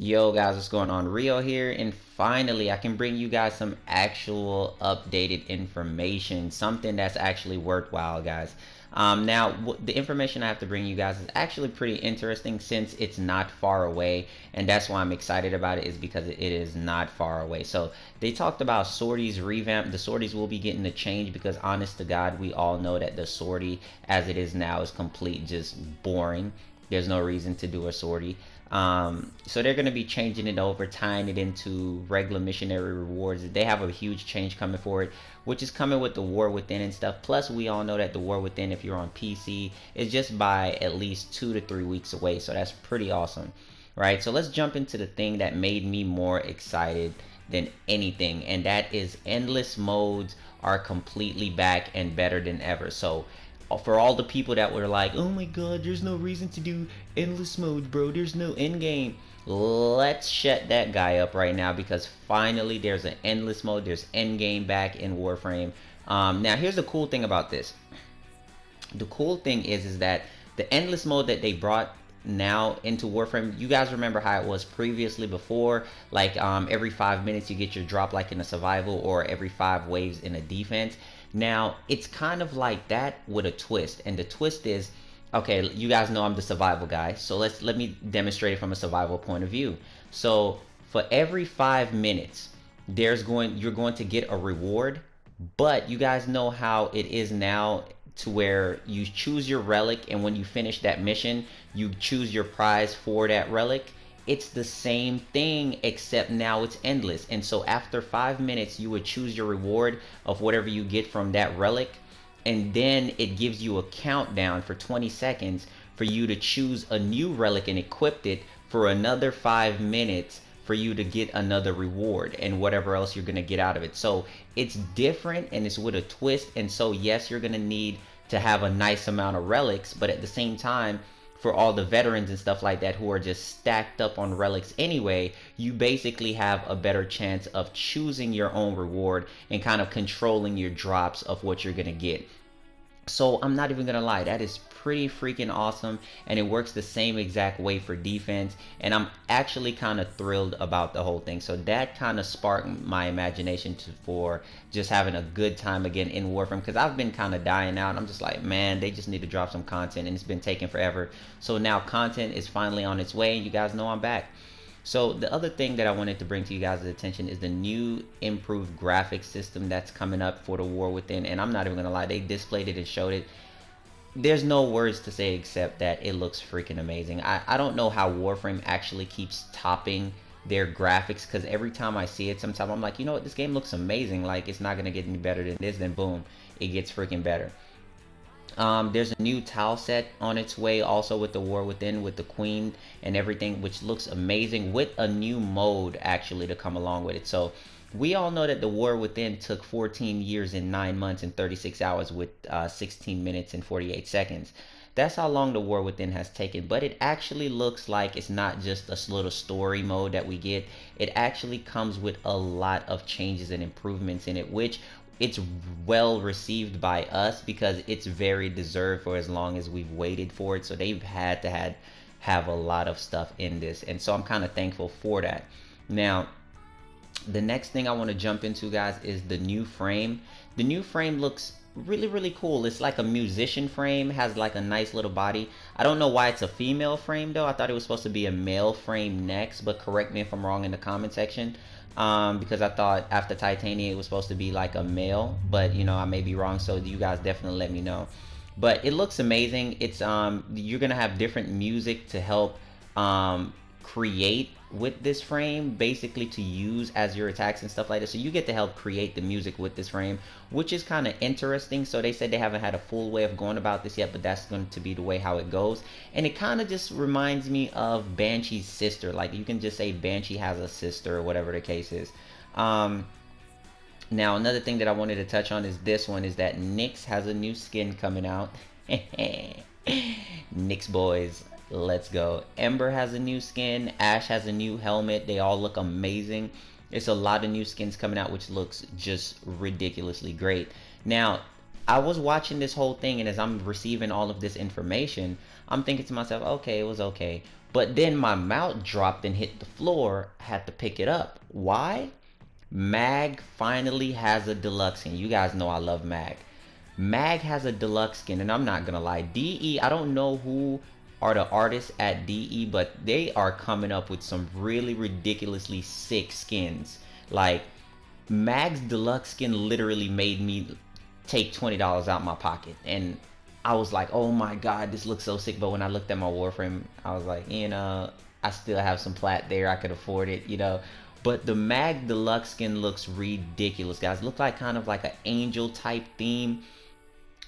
Yo guys, what's going on? Rio here, and finally I can bring you guys some actual updated information, something that's actually worthwhile, guys. Now, the information I have to bring you guys is actually pretty interesting since it's not far away, and that's why I'm excited about it, is because it is not far away. So they talked about sorties revamp. The sorties will be getting a change because, honest to God, we all know that the sortie as it is now is complete just boring. There's no reason to do a sortie. So they're going to be changing it over, tying it into regular missionary rewards. They have a huge change coming for it, which is coming with the War Within and stuff. Plus, we all know that the War Within, if you're on PC, is just by at least 2 to 3 weeks away. So that's pretty awesome, right? So let's jump into the thing that made me more excited than anything, and that is endless modes are completely back and better than ever. So for all the people that were like, oh my god, there's no reason to do endless mode, bro, there's no end game, let's shut that guy up right now, because finally there's an endless mode, there's end game back in Warframe. Now here's the cool thing about this. The cool thing is that the endless mode that they brought now into Warframe, you guys remember how it was previously before, like every 5 minutes you get your drop like in a survival, or every 5 waves in a defense. Now it's kind of like that with a twist, and the twist is, okay, you guys know I'm the survival guy, so let me demonstrate it from a survival point of view. So for every 5 minutes you're going to get a reward, but you guys know how it is now, to where you choose your relic, and when you finish that mission you choose your prize for that relic. It's the same thing, except now it's endless. And so after 5 minutes you would choose your reward of whatever you get from that relic, and then it gives you a countdown for 20 seconds for you to choose a new relic and equip it for another 5 minutes for you to get another reward and whatever else you're going to get out of it. So it's different and it's with a twist. And so yes, you're going to need to have a nice amount of relics, but at the same time, for all the veterans and stuff like that who are just stacked up on relics anyway, you basically have a better chance of choosing your own reward and kind of controlling your drops of what you're going to get. So I'm not even gonna lie, that is pretty freaking awesome, and it works the same exact way for defense, and I'm actually kind of thrilled about the whole thing. So that kind of sparked my imagination for just having a good time again in Warframe, because I've been kind of dying out. I'm just like, man, they just need to drop some content, and it's been taking forever. So now content is finally on its way, and you guys know I'm back. So the other thing that I wanted to bring to you guys' attention is the new improved graphics system that's coming up for the War Within. And I'm not even gonna lie, they displayed it and showed it. There's no words to say except that it looks freaking amazing. I don't know how Warframe actually keeps topping their graphics, because every time I see it, sometimes I'm like, you know what, this game looks amazing, like it's not gonna get any better than this. Then boom, it gets freaking better. There's a new tile set on its way also with the War Within, with the Queen and everything, which looks amazing, with a new mode actually to come along with it. So we all know that the War Within took 14 years and 9 months and 36 hours with 16 minutes and 48 seconds. That's how long the War Within has taken, but it actually looks like it's not just a little story mode that we get. It actually comes with a lot of changes and improvements in it, which it's well received by us because it's very deserved for as long as we've waited for it. So they've had to have a lot of stuff in this, and so I'm kind of thankful for that. Now the next thing I want to jump into, guys, is the new frame. The new frame looks really cool. It's like a musician frame, has like a nice little body. I don't know why it's a female frame though. I thought it was supposed to be a male frame next, but correct me if I'm wrong in the comment section, because I thought after Titania it was supposed to be like a male, but you know, I may be wrong, so you guys definitely let me know. But it looks amazing. It's you're gonna have different music to help create with this frame, basically to use as your attacks and stuff like that. So you get to help create the music with this frame, which is kind of interesting. So they said they haven't had a full way of going about this yet, but that's going to be the way how it goes. And it kind of just reminds me of Banshee's sister. Like, you can just say Banshee has a sister or whatever the case is. Now another thing that I wanted to touch on is this one, is that Nyx has a new skin coming out. Nyx boys, let's go. Ember has a new skin. Ashe has a new helmet. They all look amazing. It's a lot of new skins coming out, which looks just ridiculously great. Now, I was watching this whole thing, and as I'm receiving all of this information, I'm thinking to myself, okay, it was okay. But then my mount dropped and hit the floor. I had to pick it up. Why? Mag finally has a deluxe skin. You guys know I love Mag. Mag has a deluxe skin, and I'm not gonna lie. DE, I don't know who are the artists at DE, but they are coming up with some really ridiculously sick skins. Like, Mag's deluxe skin literally made me take $20 out my pocket, and I was like, oh my god, this looks so sick. But when I looked at my Warframe, I was like, I still have some plat there, I could afford it. But the Mag deluxe skin looks ridiculous, guys. Look like kind of like an angel type theme.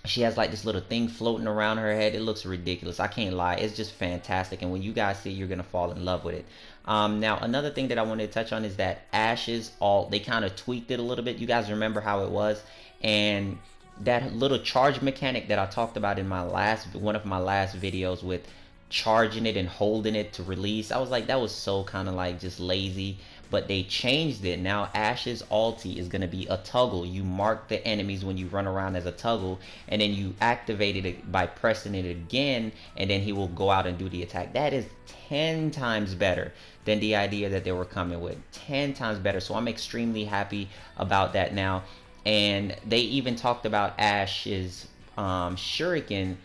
She has like this little thing floating around her head. It looks ridiculous. I can't lie. It's just fantastic. And when you guys see it, you're going to fall in love with it. Now, another thing that I wanted to touch on is that Ash's alt, they kind of tweaked it a little bit. You guys remember how it was? And that little charge mechanic that I talked about in one of my last videos with charging it and holding it to release, I was like, that was so kind of like just lazy. But they changed it. Now Ash's ulti is going to be a toggle. You mark the enemies when you run around as a toggle, and then you activate it by pressing it again, and then he will go out and do the attack. That is 10 times better than the idea that they were coming with. 10 times better. So I'm extremely happy about that now. And they even talked about Ash's shuriken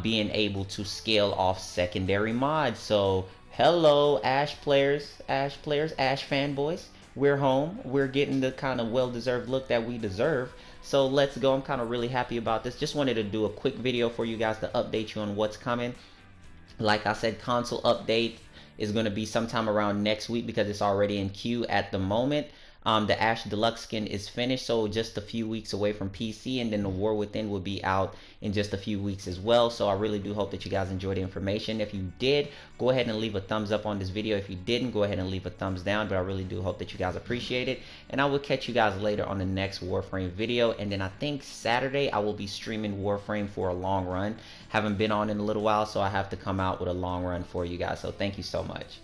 being able to scale off secondary mods. So hello, Ash players, Ash fanboys. We're home. We're getting the kind of well-deserved look that we deserve. So let's go. I'm kind of really happy about this. Just wanted to do a quick video for you guys to update you on what's coming. Like I said, console update is going to be sometime around next week because it's already in queue at the moment. The Ash Deluxe skin is finished, so just a few weeks away from PC, and then the War Within will be out in just a few weeks as well. So I really do hope that you guys enjoyed the information. If you did, go ahead and leave a thumbs up on this video. If you didn't, go ahead and leave a thumbs down, but I really do hope that you guys appreciate it. And I will catch you guys later on the next Warframe video. And then I think Saturday I will be streaming Warframe for a long run. Haven't been on in a little while, so I have to come out with a long run for you guys. So thank you so much.